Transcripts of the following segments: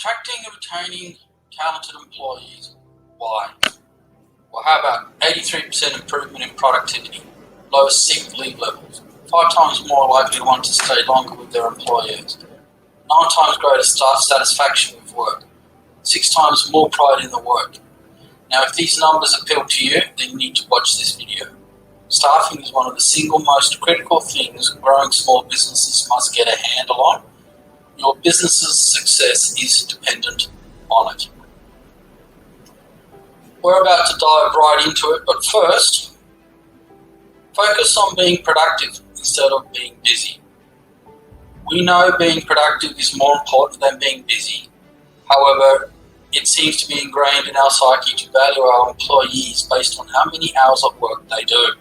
Attracting and retaining talented employees. Why? Well, how about 83% improvement in productivity, lower sick leave levels, 5 times more likely to want to stay longer with their employers, 9 times greater staff satisfaction with work, 6 times more pride in the work. Now, if these numbers appeal to you, then you need to watch this video. Staffing is one of the single most critical things growing small businesses must get a handle on. Your business's success is dependent on it. We're about to dive right into it, but first, focus on being productive instead of being busy. We know being productive is more important than being busy. However, it seems to be ingrained in our psyche to value our employees based on how many hours of work they do.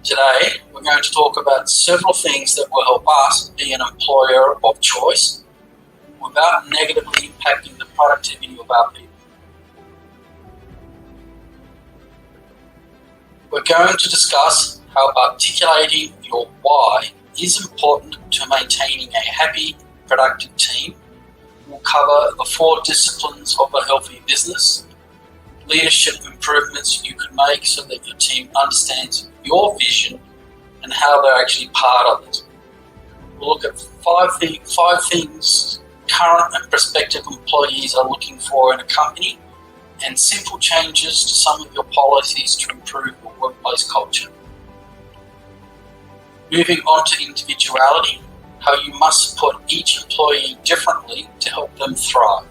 Today, we're going to talk about several things that will help us be an employer of choice without negatively impacting the productivity of our people. We're going to discuss how articulating your why is important to maintaining a happy, productive team. We'll cover the 4 disciplines of a healthy business, leadership improvements you can make so that your team understands your vision and how they're actually part of it. We'll look at 5 things current and prospective employees are looking for in a company, and simple changes to some of your policies to improve your workplace culture. Moving on to individuality, how you must support each employee differently to help them thrive.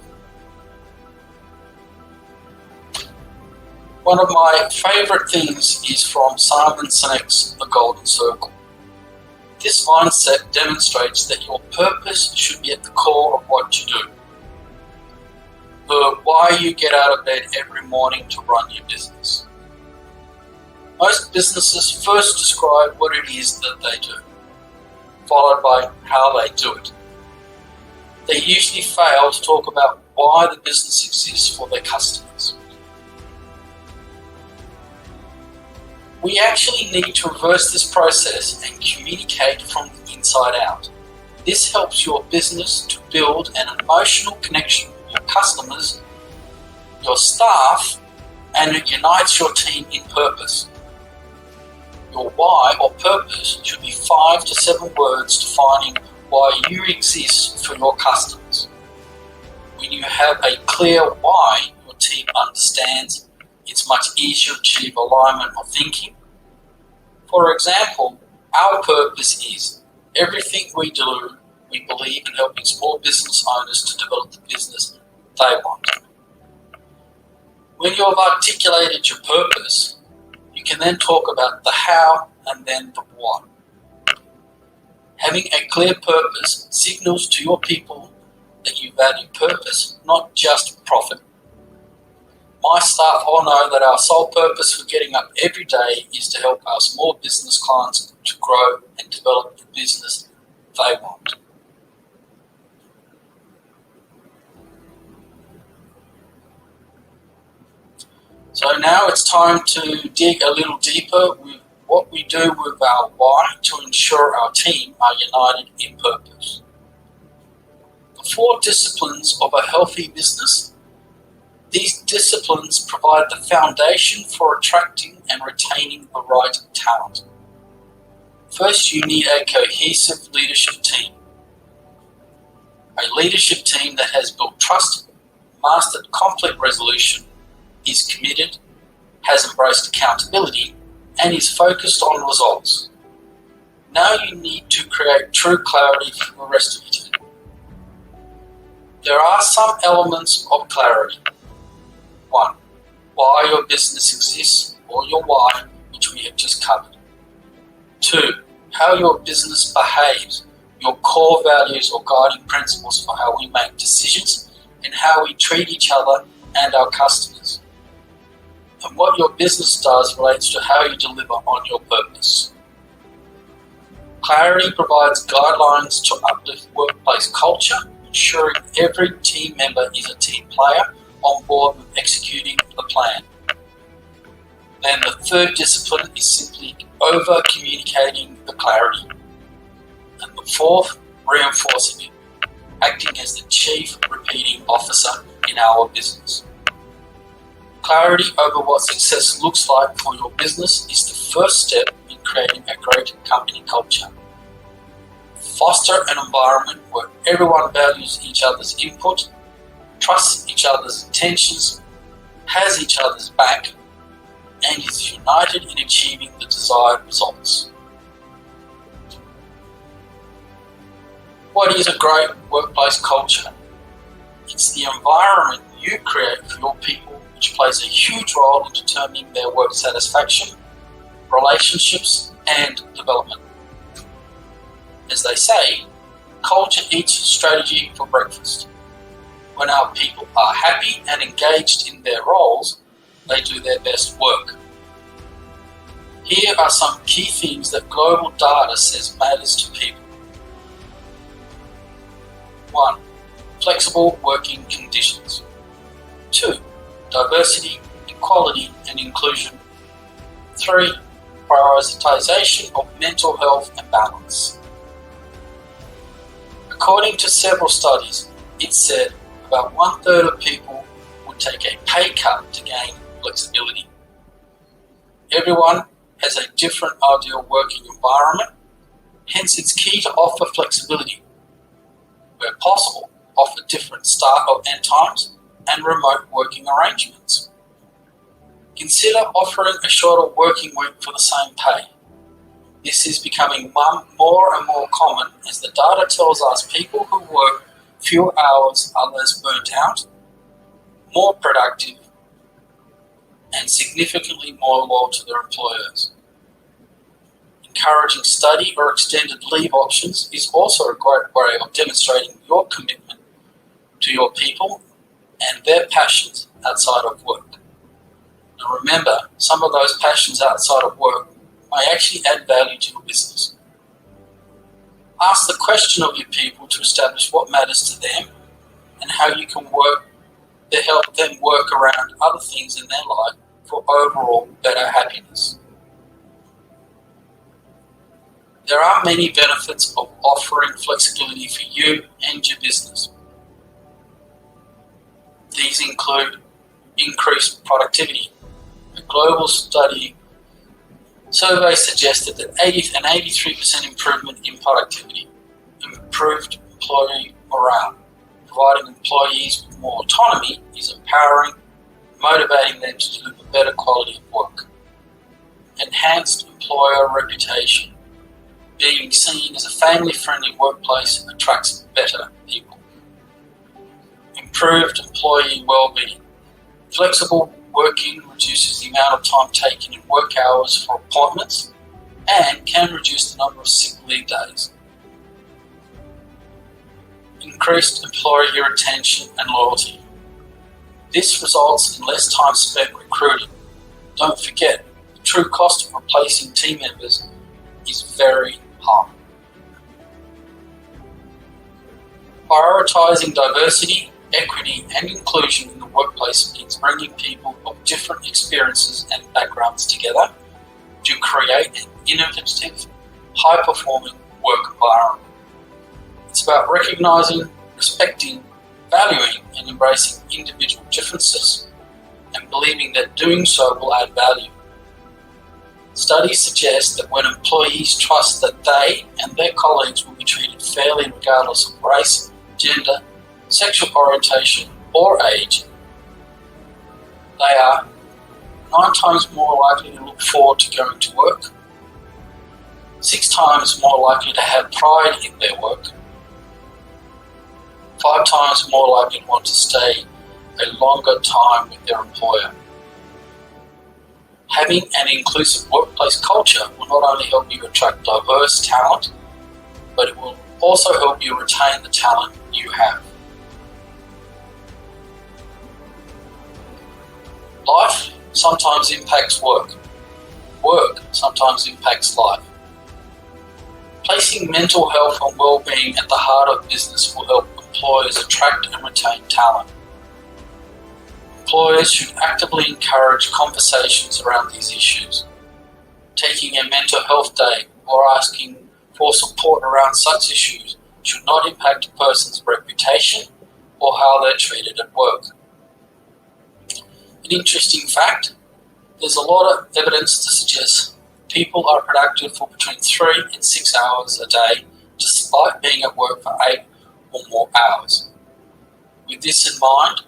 One of my favourite things is from Simon Sinek's The Golden Circle. This mindset demonstrates that your purpose should be at the core of what you do. The why you get out of bed every morning to run your business. Most businesses first describe what it is that they do, followed by how they do it. They usually fail to talk about why the business exists for their customers. We actually need to reverse this process and communicate from the inside out. This helps your business to build an emotional connection with your customers, your staff, and it unites your team in purpose. Your why or purpose should be 5 to 7 words defining why you exist for your customers. When you have a clear why, your team understands, it's much easier to achieve alignment of thinking. For example, our purpose is everything we do, we believe in helping small business owners to develop the business they want. When you have articulated your purpose, you can then talk about the how and then the what. Having a clear purpose signals to your people that you value purpose, not just profit. My staff all know that our sole purpose for getting up every day is to help our small business clients to grow and develop the business they want. So now it's time to dig a little deeper with what we do with our why to ensure our team are united in purpose. The 4 disciplines of a healthy business. These disciplines provide the foundation for attracting and retaining the right talent. First, you need a cohesive leadership team. A leadership team that has built trust, mastered conflict resolution, is committed, has embraced accountability, and is focused on results. Now you need to create true clarity for the rest of your team. There are some elements of clarity. 1. Why your business exists, or your why, which we have just covered. 2. How your business behaves, your core values or guiding principles for how we make decisions and how we treat each other and our customers. And what your business does relates to how you deliver on your purpose. Clarity provides guidelines to uplift workplace culture, ensuring every team member is a team player on board with executing the plan. Then the 3rd discipline is simply over-communicating the clarity. And the 4th, reinforcing it. acting as the chief repeating officer in our business. Clarity over what success looks like for your business is the first step in creating a great company culture. Foster an environment where everyone values each other's input, trusts each other's intentions, has each other's back, and is united in achieving the desired results. What is a great workplace culture? It's the environment you create for your people, which plays a huge role in determining their work satisfaction, relationships, and development. As they say, culture eats strategy for breakfast. When our people are happy and engaged in their roles, they do their best work. Here are some key things that global data says matters to people. 1. Flexible working conditions. 2. Diversity, equality and inclusion. 3. Prioritization of mental health and balance. According to several studies, it said about 1/3 of people would take a pay cut to gain flexibility. Everyone has a different ideal working environment, hence it's key to offer flexibility. Where possible, offer different start or end times and remote working arrangements. Consider offering a shorter working week for the same pay. This is becoming more and more common as the data tells us people who work fewer hours are less burnt out, more productive, and significantly more loyal to their employers. Encouraging study or extended leave options is also a great way of demonstrating your commitment to your people and their passions outside of work. Now remember, some of those passions outside of work may actually add value to your business. Ask the question of your people to establish what matters to them and how you can work to help them work around other things in their life for overall better happiness. There are many benefits of offering flexibility for you and your business. These include increased productivity. A global survey suggested that an 83% improvement in productivity, improved employee morale. Providing employees with more autonomy is empowering, motivating them to deliver better quality of work. Enhanced employer reputation. Being seen as a family-friendly workplace attracts better people. Improved employee well-being. Flexible working reduces the amount of time taken in work hours for appointments and can reduce the number of sick leave days. Increased employee retention and loyalty. This results in less time spent recruiting. Don't forget, the true cost of replacing team members is very high. Prioritizing diversity, equity and inclusion in the workplace means bringing people of different experiences and backgrounds together to create an innovative, high-performing work environment. It's about recognizing, respecting, valuing and embracing individual differences and believing that doing so will add value. Studies suggest that when employees trust that they and their colleagues will be treated fairly regardless of race, gender, sexual orientation or age, they are 9 times more likely to look forward to going to work, 6 times more likely to have pride in their work, 5 times more likely to want to stay a longer time with their employer. Having an inclusive workplace culture will not only help you attract diverse talent, but it will also help you retain the talent you have. Life sometimes impacts work. Work sometimes impacts life. Placing mental health and well-being at the heart of business will help employers attract and retain talent. Employers should actively encourage conversations around these issues. Taking a mental health day or asking for support around such issues should not impact a person's reputation or how they're treated at work. An interesting fact, there's a lot of evidence to suggest people are productive for between 3 and 6 hours a day despite being at work for 8 or more hours. With this in mind,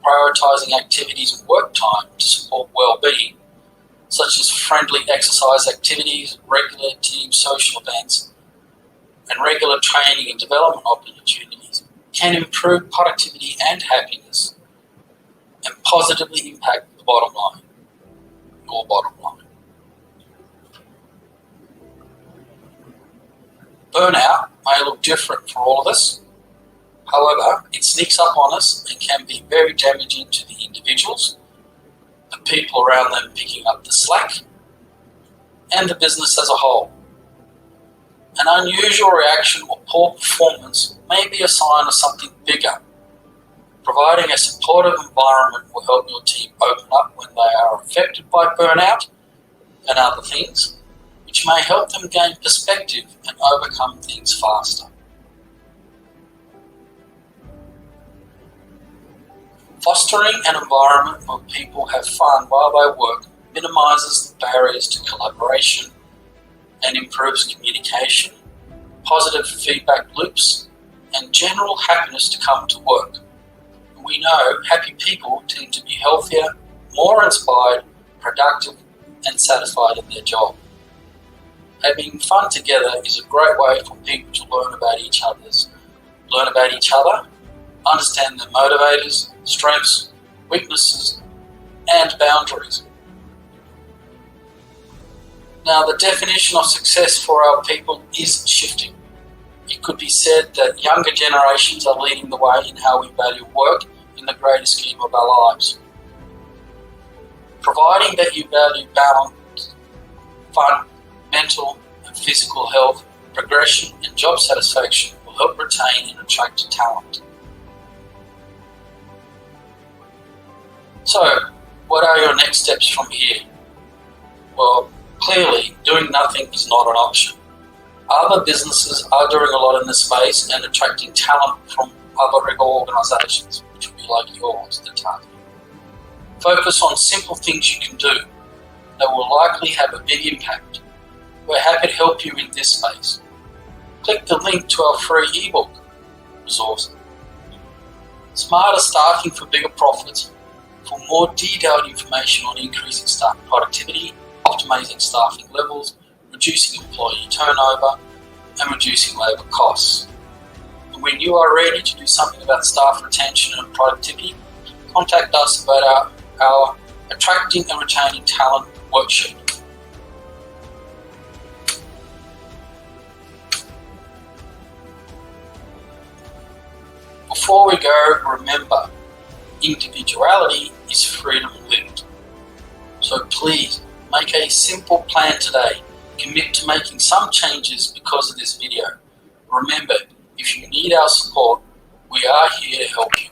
prioritising activities and work time to support well-being, such as friendly exercise activities, regular team social events, and regular training and development opportunities, can improve productivity and happiness and positively impact the bottom line, your bottom line. Burnout may look different for all of us. However, it sneaks up on us and can be very damaging to the individuals, the people around them picking up the slack, and the business as a whole. An unusual reaction or poor performance may be a sign of something bigger. Providing a supportive environment will help your team open up when they are affected by burnout and other things, which may help them gain perspective and overcome things faster. Fostering an environment where people have fun while they work minimises the barriers to collaboration and improves communication, positive feedback loops, and general happiness to come to work. We know happy people tend to be healthier, more inspired, productive, and satisfied in their job. Having fun together is a great way for people to learn about each other, understand their motivators, strengths, weaknesses, and boundaries. Now, the definition of success for our people is shifting. It could be said that younger generations are leading the way in how we value work in the greater scheme of our lives. Providing that you value balance, fun, mental and physical health, progression and job satisfaction will help retain and attract talent. So, what are your next steps from here? Well, clearly, doing nothing is not an option. Other businesses are doing a lot in this space and attracting talent from other organisations, which will be like yours, the target. Focus on simple things you can do that will likely have a big impact. We're happy to help you in this space. Click the link to our free ebook resource, Smarter Staffing for Bigger Profits, for more detailed information on increasing staff productivity, optimizing staffing levels, reducing employee turnover, and reducing labour costs. And when you are ready to do something about staff retention and productivity, contact us about our Attracting and Retaining Talent worksheet. Before we go, remember, individuality is freedom lived. So please, make a simple plan today. Commit to making some changes because of this video. Remember, if you need our support, we are here to help you.